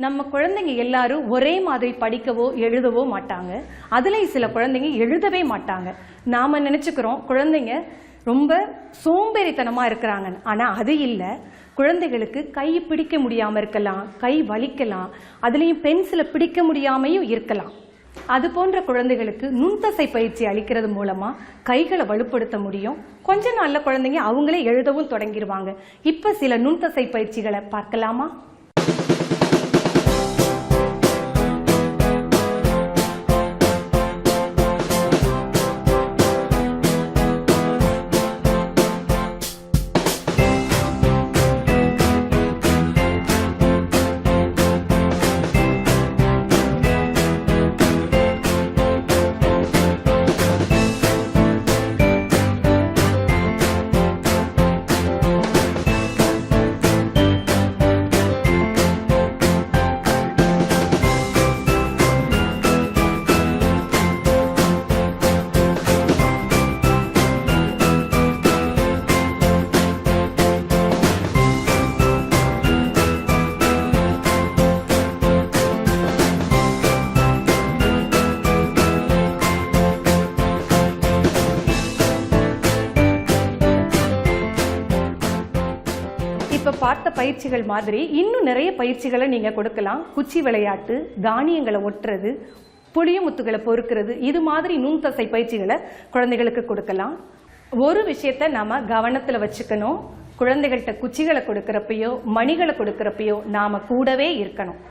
நம்ம குழந்தைங்க எல்லாரும் ஒரே மாதிரி படிக்கவோ எழுதவோ மாட்டாங்க. அதுலேயும் சில குழந்தைங்க எழுதவே மாட்டாங்க. நாம நினைச்சுக்கிறோம் குழந்தைங்க ரொம்ப சோம்பேறித்தனமா இருக்கிறாங்க. ஆனா அது இல்லை. குழந்தைகளுக்கு கை பிடிக்க முடியாம இருக்கலாம், கை வலிக்கலாம், அதுலேயும் பென்சிலை பிடிக்க முடியாமையும் இருக்கலாம். அது போன்ற குழந்தைகளுக்கு நுண்தசை பயிற்சி அளிக்கிறது மூலமா கைகளை வலுப்படுத்த முடியும். கொஞ்ச நாள்ல குழந்தைங்க அவங்களே எழுதவும் தொடங்கிடுவாங்க. இப்ப சில நுண்தசை பயிற்சிகளை பார்க்கலாமா? இப்ப பார்த்த பயிற்சிகள் மாதிரி இன்னும் நிறைய பயிற்சிகளை நீங்க கொடுக்கலாம். குச்சி விளையாட்டு, தானியங்களை ஒட்டுறது, புளியமுத்துகளை பொறுக்கிறது, இது மாதிரி நுண்தசை பயிற்சிகளை குழந்தைகளுக்கு கொடுக்கலாம். ஒரு விஷயத்த நாம கவனத்துல வச்சுக்கணும். குழந்தைகள்கிட்ட குச்சிகளை கொடுக்கறப்பையோ மணிகளை கொடுக்கறப்பையோ நாம கூடவே இருக்கணும்.